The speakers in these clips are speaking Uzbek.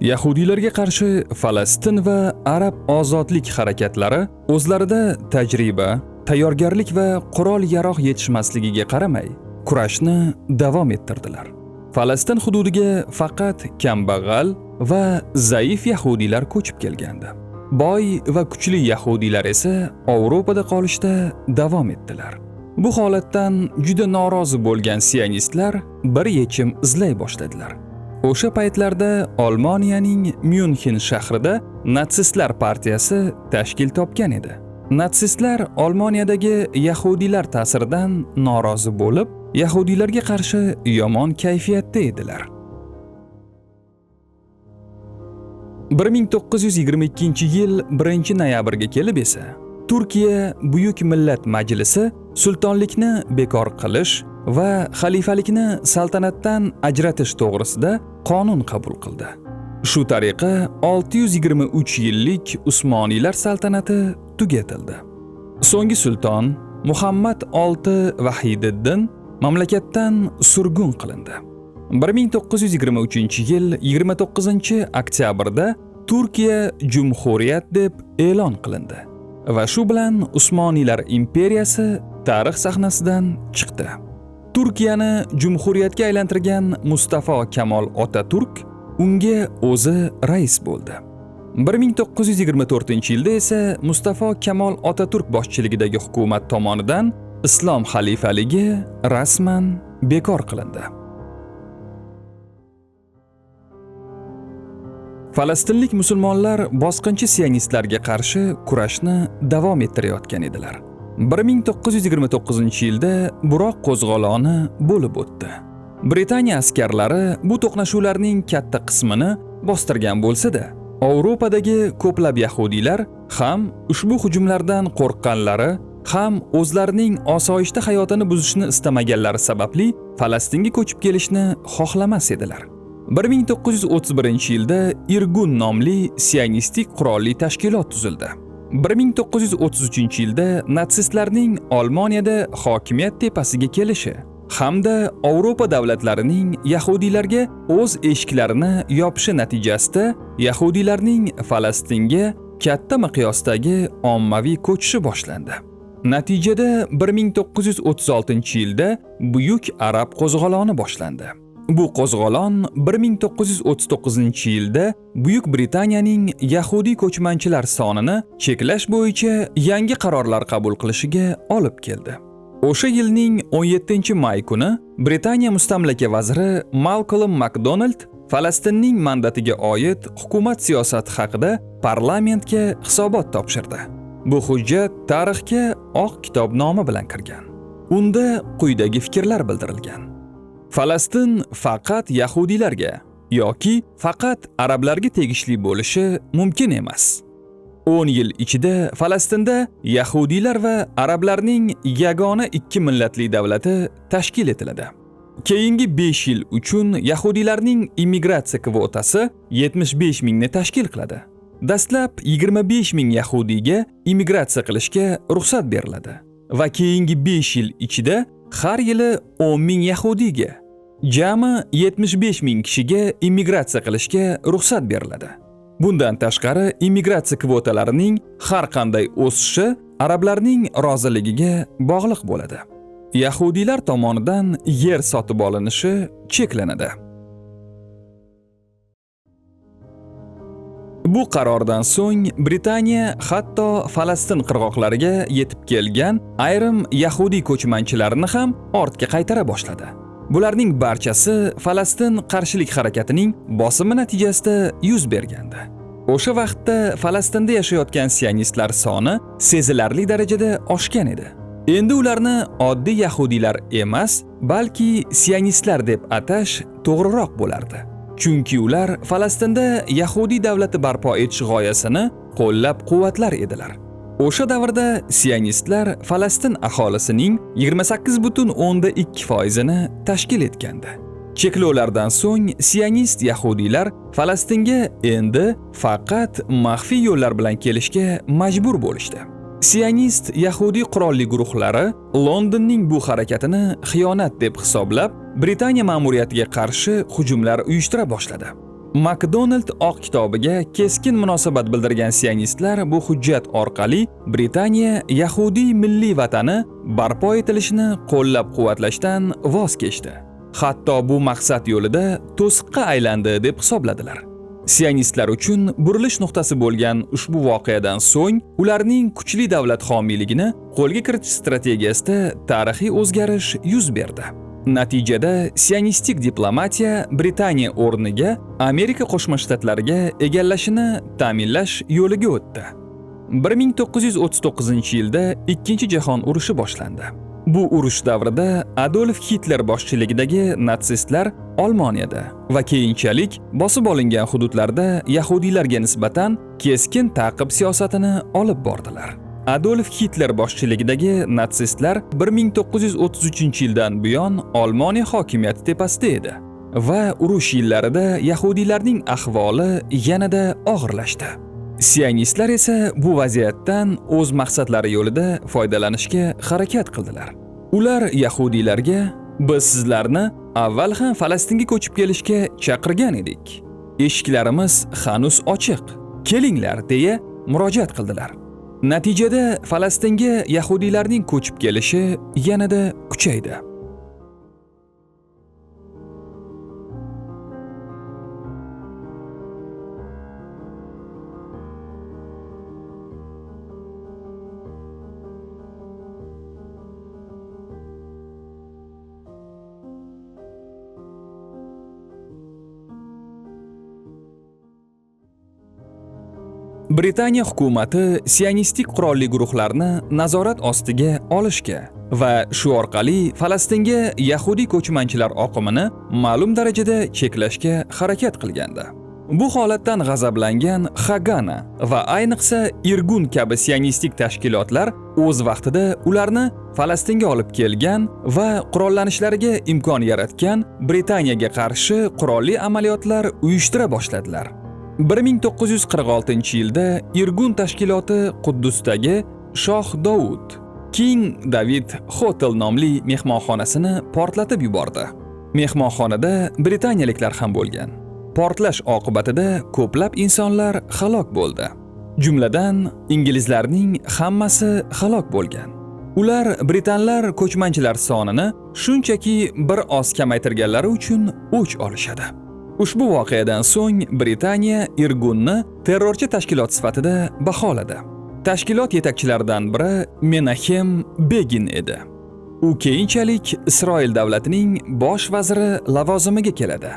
Yahudiylarga qarshi Falastin va Arab ozodlik harakatlari o'zlarida tajriba, tayyorgarlik va qurol-yarog' yetishmasligiga qaramay, kurashni davom ettirdilar. Falastin hududiga faqat kambag'al va zaif yahudiylar ko'chib kelgandi. Boy va kuchli yahudiylar esa Yevropada qolishda davom etdilar. Bu holatdan juda norozi bo'lgan sionistlar bir yechim izlay boshladilar. O'sha paytlarda Olmoniyaning Myunxen shahrida natsistlar partiyasi tashkil topgan edi. Natsistlar Olmoniyadagi yahudiylar ta'siridan norozi bo'lib, yahudiylarga qarshi yomon kayfiyatda edilar. 1922-yil 1-noyabrga kelib esa Turkiya Buyuk Millat Majlisi sultonlikni bekor qilish va xalifalikni saltanatdan ajratish to'g'risida qonun qabul qildi. Shu tariqa 623 yillik Usmoniylar saltanati tugatildi. So'nggi sulton Muhammad VI Vahididdin mamlakatdan surgun qilindi. 1923-yil 29-oktyabrda Turkiya Jumhuriyat deb e'lon qilindi va shu bilan Usmoniylar imperiyasi tarix sahnasidan chiqdi. Turkiyani jumhuriyatga aylantirgan Mustafa Kemal Otaturk unga o'zi rais bo'ldi. 1924-yilda esa Mustafa Kemal Otaturk boshchiligidagi hukumat tomonidan islom xalifaligi rasman bekor qilindi. Falastinlik musulmonlar bosqinchi sionistlarga qarshi kurashni davom ettirayotgan edilar. 1929-yilda Buroq qo'zg'oloni bo'lib o'tdi. Britaniya askarlari bu to'qnashuvlarning katta qismini bostirgan bo'lsa-da, Yevropadagi ko'plab yahudiylar ham ushbu hujumlardan qo'rqqanlari, ham o'zlarining osoyishta hayotini buzishni istamaganlari sababli Falastinga ko'chib kelishni xohlamas edilar. 1931-yilda Irgun nomli sionistik qurolli tashkilot tuzildi. 1933-yilda natsistlarning Olmoniyada hokimiyat tepasiga kelishi hamda Yevropa davlatlarining yahudiylarga o'z eshiklarini yopishi natijasida yahudiylarning Falastinga katta miqyosdagi ommaviy ko'chishi boshlandi. Natijada 1936-yilda Buyuk Arab qo'zg'oloni boshlandi. Bu qo'zg'olon 1939-yilda Buyuk Britaniyaning yahudiy ko'chmanchilar sonini cheklash bo'yicha yangi qarorlar qabul qilishiga olib keldi. O'sha yilning 17-may kuni Britaniya mustamlaka vaziri Malcolm MacDonald Falastinning mandatiga oid hukumat siyosati haqida parlamentga hisobot topshirdi. Bu hujjat tarixga oq kitob nomi bilan kirgan. Unda quyidagi fikrlar bildirilgan. Falastin faqat yahudiylarga yoki faqat arablarga tegishli bo'lishi mumkin emas. 10 yil ichida Falastinda yahudiylar va arablarning yagona ikki millatli davlati tashkil etiladi. Keyingi 5 yil uchun yahudiylarning immigratsiya kvotasi 75 mingni tashkil qiladi. Dastlab 25 ming yahudiyga immigratsiya qilishga ruxsat beriladi va keyingi 5 yil ichida har yili 10 ming yahudiyga, jami 75 ming kishiga immigratsiya qilishga ruxsat beriladi. Bundan tashqari immigratsiya kvotalarining har qanday o'sishi arablarning roziligiga bog'liq bo'ladi. Yahudiylar tomonidan yer sotib olinishi cheklanadi. Bu qarordan so'ng Britaniya hatto Falastin qirg'oqlariga yetib kelgan ayrim yahudiy ko'chmanchilarini ham ortga qaytara boshladi. Bularning barchasi Falastin qarshilik harakatining bosimi natijasida yuz bergandi. O'sha vaqtda Falastinda yashayotgan sionistlar soni sezilarli darajada oshgan edi. Endi ularni oddiy yahudiylar emas, balki sionistlar deb atash to'g'riroq bo'lardi. Chunki ular Falastinda yahudiy davlati barpo etish g'oyasini qo'llab-quvvatlar edilar. O'sha davrda sionistlar Falastin aholisining 28.2%ni tashkil etgandi. Cheklovlardan so'ng sionist yahudiylar Falastinga endi faqat maxfiy yo'llar bilan kelishga majbur bo'lishdi. Sionist yahudiy qurolli guruhlari Londonning bu harakatini xiyonat deb hisoblab, Britaniya ma'muriyatiga qarshi hujumlar uyushtira boshladi. McDonald oq kitobiga keskin munosabat bildirgan sionistlar bu hujjat orqali Britaniya Yahudiy milliy vatani barpo etilishini qo'llab-quvvatlashdan voz kechdi. Hatto bu maqsad yo'lida to'siqqa aylandi deb hisobladilar. Sionistlar uchun burilish nuqtasi bo'lgan ushbu voqeadan so'ng ularning kuchli davlat homiyligini qo'lga kiritish strategiyasida tarixiy o'zgarish yuz berdi. Natijada sionistik diplomatiya Britaniya o'rniga Amerika Qo'shma Shtatlariga egallashini ta'minlash yo'liga o'tdi. 1939-yilda Ikkinchi jahon urushi boshlandi. Bu urush davrida Adolf Hitler boshchiligidagi natsistlar Olmoniyada va keyinchalik bosib olingan hududlarda yahudiylarga nisbatan keskin ta'qib siyosatini olib bordilar. Adolf Hitler boshchiligidagi natsistlar 1933-yildan buyon Olmoniya hokimiyati tepasida edi va urush yillarida yahudiylarning ahvoli yanada og'irlashdi. Sionistlar esa bu vaziyatdan o'z maqsadlari yo'lida foydalanishga harakat qildilar. Ular yahudiylarga biz sizlarni avval ham Falastinga ko'chib kelishga chaqirgan edik. Eshiklarimiz hanuz ochiq. Kelinglar deya murojaat qildilar. Natijada Falastinga yahudiylarning ko'chib kelishi yanada kuchaydi. Britaniya hukumati sionistik qurolli guruhlarni nazorat ostiga olishga va shu orqali Falastinga Yahudiy ko'chmanchilar oqimini ma'lum darajada cheklashga harakat qilgandi. Bu holatdan g'azablangan Hagana va ayniqsa Irgun kabi sionistik tashkilotlar o'z vaqtida ularni Falastinga olib kelgan va qurollanishlariga imkon yaratgan Britaniyaga qarshi qurolli amaliyotlar uyushtira boshladilar. 1946-yilda Irgun tashkiloti Quddusdagi Shoh Dovud King David Hotel nomli mehmonxonasini portlatib yubordi. Mehmonxonada britaniyaliklar ham bo'lgan. Portlash oqibatida ko'plab insonlar halok bo'ldi. Jumladan inglizlarning hammasi halok bo'lgan. Ular britanlar ko'chmanchilar sonini shunchaki bir oz kamaytirganlari uchun o'ch olishadi. Ushbu voqeadan so'ng Britaniya Irgunni terrorchi tashkilot sifatida baholadi. Tashkilot yetakchilaridan biri Menahem Begin edi. U keyinchalik Isroil davlatining bosh vaziri lavozimiga keladi.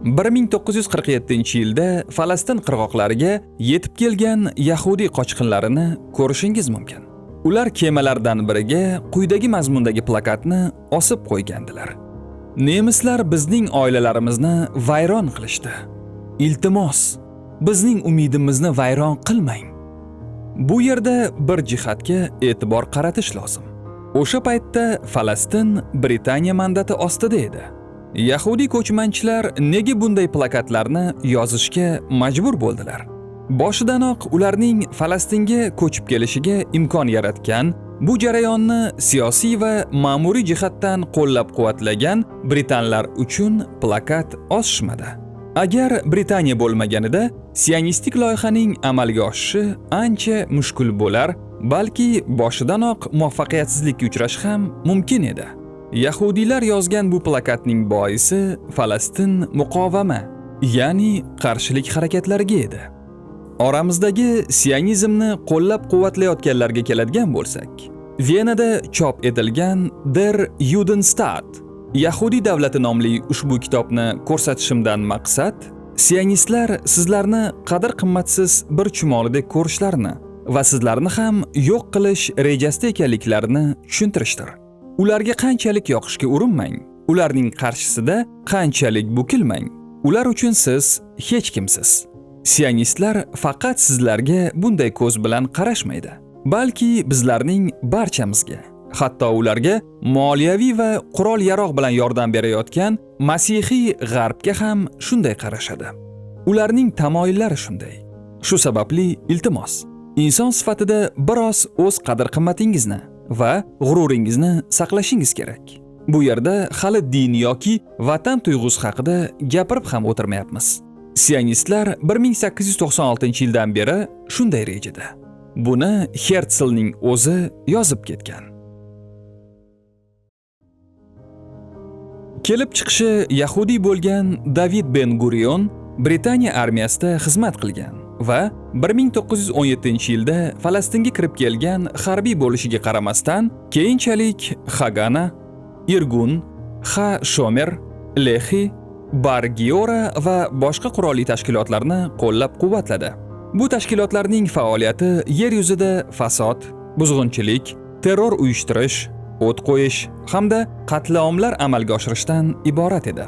1947-yilda Falastin qirg'oqlariga yetib kelgan Yahudiy qochqinlarini ko'rishingiz mumkin. Ular kemalardan biriga quyidagi mazmundagi plakatni osib qo'ygandilar. Nemislar bizning oilalarimizni vayron qilishdi. Iltimos, bizning umidimizni vayron qilmang. Bu yerda bir jihatga e'tibor qaratish lozim. O'sha paytda Falastin Britaniya mandati ostida edi. Yahudiy ko'chmanchilar nega bunday plakatlarni yozishga majbur bo'ldilar? Boshidanoq ularning Falastinga ko'chib kelishiga imkon yaratgan, bu jarayonni siyosiy va ma'muriy jihatdan qo'llab-quvvatlagan britanlar uchun plakat osishmadi. Agar Britaniya bo'lmaganida, sionistik loyihaning amalga oshishi ancha mushkul bo'lar, balki boshidanoq muvaffaqiyatsizlikka uchrash ham mumkin edi. Yahudiylar yozgan bu plakatning boisi Falastin muqovama, ya'ni qarshilik harakatlariga edi. Oramizdagi sionizmni qo'llab-quvvatlayotganlarga keladigan bo'lsak, Venada chop etilgan Der Judenstaat, Yahudiy davlati nomli ushbu kitobni ko'rsatishimdan maqsad sionistlar sizlarni qadr-qimmatsiz bir chumolidek ko'rishlarini va sizlarni ham yo'q qilish rejasida ekanliklarini tushuntirishdir. Ularga qanchalik yoqishga urinmang, ularning qarshisida qanchalik bukilmang. Ular uchun siz hech kimsiz. Sionistlar faqat sizlarga bunday ko'z bilan qarashmaydi, balki bizlarning barchamizga, hatto ularga moliyaviy va qurol-yarog' bilan yordam berayotgan masihiy g'arbga ham shunday qarashadi. Ularning tamoyillari shunday. Shu sababli iltimos, inson sifatida biroz o'z qadr-qimmatingizni va g'ururingizni saqlashingiz kerak. Bu yerda hali din yoki vatan tuyg'usi haqida gapirib ham o'tirmayapmiz. Sionistlar 1896-yildan beri shunday rejada. Buni Herzlning o'zi yozib ketgan. Kelib chiqishi yahudiy bo'lgan David Ben-Gurion Britaniya armiyasida xizmat qilgan va 1917-yilda Falastinga kirib kelgan harbiy bo'lishiga qaramasdan, keyinchalik Hagana, Irgun, Ha-Shomer, Lehi, Bar Giora va boshqa qurolli tashkilotlarni qo'llab-quvvatladi. Bu tashkilotlarning faoliyati yer yuzida fasod, buzg'unchilik, terror uyushtirish, o't qo'yish hamda qatliamlar amalga oshirishdan iborat edi.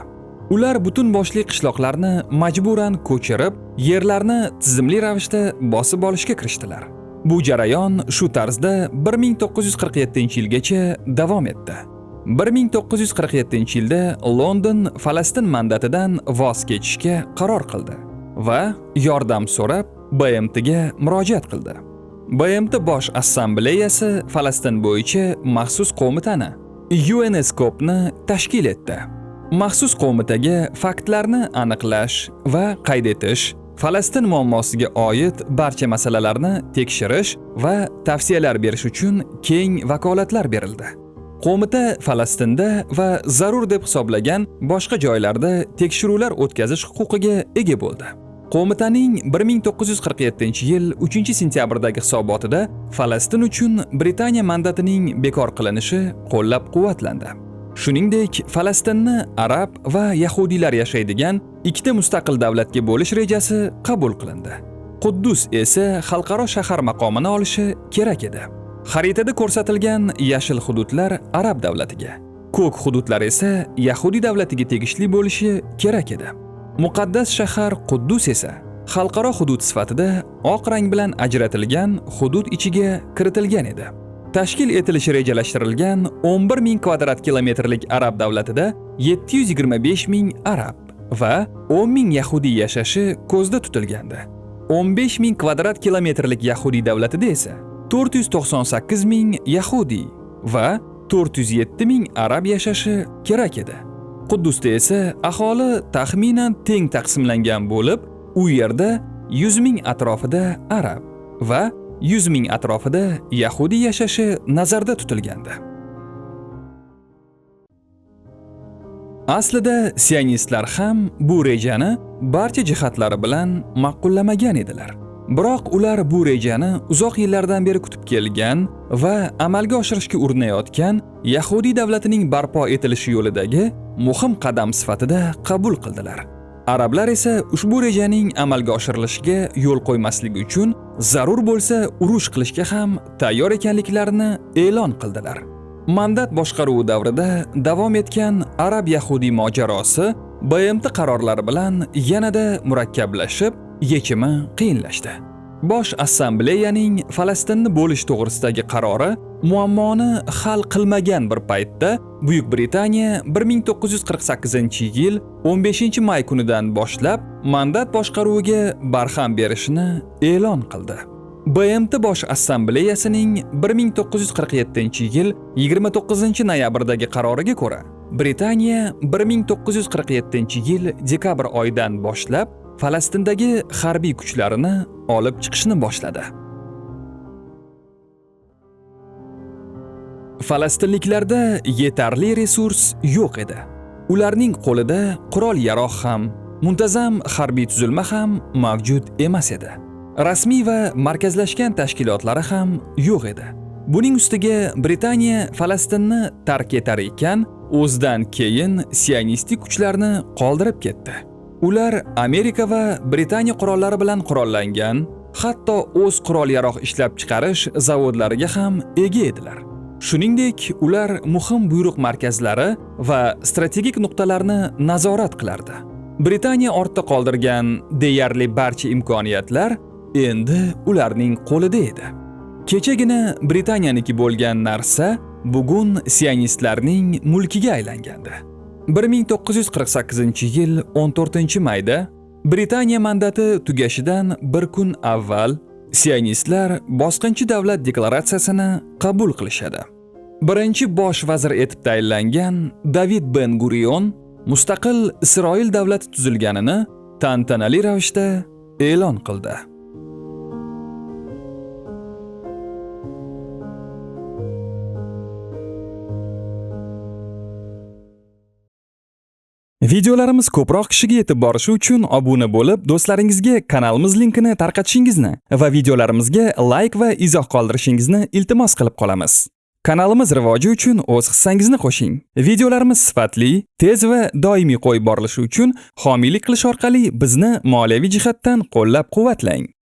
Ular butun boshli qishloqlarni majburan ko'chirib, yerlarni tizimli ravishda bosib olishga kirishdilar. Bu jarayon shu tarzda 1947-yilgacha davom etdi. 1947-yilda London Falastin mandatidan voz kechishga qaror qildi va yordam so'rab BMTga murojaat qildi. BMT Bosh Assambleyasi Falastin bo'yicha maxsus qo'mitani UNSCOPni tashkil etdi. Maxsus qo'mitaga faktlarni aniqlash va qayd etish, Falastin muammosiga oid barcha masalalarni tekshirish va tavsiyalar berish uchun keng vakolatlar berildi. Qo'mita Falastinda va zarur deb hisoblagan boshqa joylarda tekshiruvlar o'tkazish huquqiga ega bo'ldi. Qo'mitaning 1947-yil 3-sentyabrdagi hisobotida Falastin uchun Britaniya mandatining bekor qilinishi qo'llab-quvvatlandi. Shuningdek, Falastinni arab va yahudiylar yashaydigan ikkita mustaqil davlatga bo'lish rejasi qabul qilindi. Quddus esa xalqaro shahar maqomini olishi kerak edi. Xaritada ko'rsatilgan yashil hududlar arab davlatiga, ko'k hududlar esa yahudiy davlatiga tegishli bo'lishi kerak edi. Muqaddas shahar Quddus esa xalqaro hudud sifatida oq rang bilan ajratilgan hudud ichiga kiritilgan edi. Tashkil etilishi rejalashtirilgan 11,000 kvadrat kilometrlik arab davlatida 725,000 arab va 10,000 yahudiy yashashi ko'zda tutilgandi. 15,000 kvadrat kilometrlik yahudiy davlatida esa 498,000 yahudiy va 407,000 arab yashashi kerak edi. Quddusda esa aholi taxminan teng taqsimlangan bo'lib, u yerda 100,000 atrofida arab va 100,000 atrofida yahudiy yashashi nazarda tutilgandi. Aslida sionistlar ham bu rejani barcha jihatlari bilan ma'qullamagan edilar. Biroq ular bu rejani uzoq yillardan beri kutib kelgan va amalga oshirishga urinayotgan yahudiy davlatining barpo etilishi yo'lidagi muhim qadam sifatida qabul qildilar. Arablar esa ushbu rejaning amalga oshirilishiga yo'l qo'ymasligi uchun zarur bo'lsa urush qilishga ham tayyor ekanliklarini e'lon qildilar. Mandat boshqaruvi davrida davom etgan arab-yahudiy mojarosi BMT qarorlari bilan yanada murakkablashib, yechimi qiyinlashdi. Bosh Assambleyaning Falastinni bo'lish to'g'risidagi qarori muammoni hal qilmagan bir paytda Buyuk Britaniya 1948-yil 15-may kunidan boshlab mandat boshqaruviga barham berishini e'lon qildi. BMT Bosh Assambleyasining 1947-yil 29-noyabrdagi qaroriga ko'ra, Britaniya 1947-yil dekabr oyidan boshlab Falastindagi harbiy kuchlarini olib chiqishni boshladi. Falastinliklarda yetarli resurs yo'q edi. Ularning qo'lida qurol-yarog' ham, muntazam harbiy tuzilma ham mavjud emas edi. Rasmiy va markazlashgan tashkilotlari ham yo'q edi. Buning ustiga Britaniya Falastinni tark etar ekan, o'zidan keyin sionistik kuchlarni qoldirib ketdi. Ular Amerika va Britaniya qurollari bilan qurollangan, hatto o'z qurol-yarog' ishlab chiqarish zavodlariga ham ega edilar. Shuningdek, ular muhim buyruq markazlari va strategik nuqtalarni nazorat qilardi. Britaniya ortda qoldirgan deyarli barcha imkoniyatlar endi ularning qo'lida edi. Kechagina Britaniyaniki bo'lgan narsa bugun sionistlarning mulkiga aylangandi. 1948-yil 14-mayda Britaniya mandati tugashidan bir kun avval sionistlar bosqinchi davlat deklaratsiyasini qabul qilishadi. Birinchi bosh vazir etib tayinlangan David Ben-Gurion mustaqil Isroil davlati tuzilganini tantanali ravishda e'lon qildi. Videolarimiz ko'proq kishiga yetib borishi uchun obuna bo'lib, do'stlaringizga kanalimiz linkini tarqatishingizni va videolarimizga like va izoh qoldirishingizni iltimos qilib qolamiz. Kanalimiz rivoji uchun o'z hissangizni qo'shing. Videolarimiz sifatli, tez va doimiy qo'yib borilishi uchun homiylik qilish orqali bizni moliyaviy jihatdan qo'llab-quvvatlang.